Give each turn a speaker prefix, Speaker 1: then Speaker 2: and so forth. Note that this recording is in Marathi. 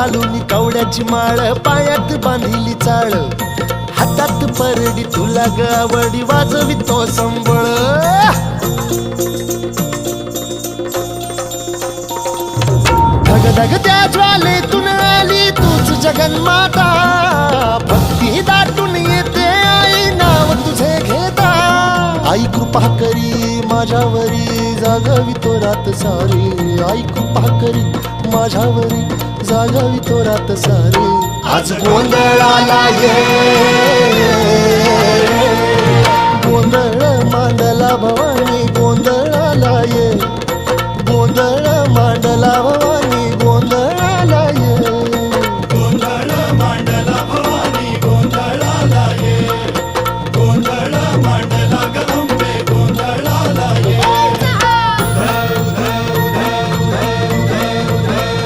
Speaker 1: घालून कवड्याची माळ, पायात बांधिली चाळ, हातात परडी तुला ग आवडी, वाजवितो संबळ. धगधग त्या ज्वालेतून आली तूच जगन्माता, भक्ती दाटून येते आई नाव तुझे घेता. आई कृपा करी माझ्यावरी, जागवितो रात सारी. आई कृपा करी माझ्यावरी, जागवितो रात सारी. आज गोंधळाला ये, गोंधळ मांडला भवानी.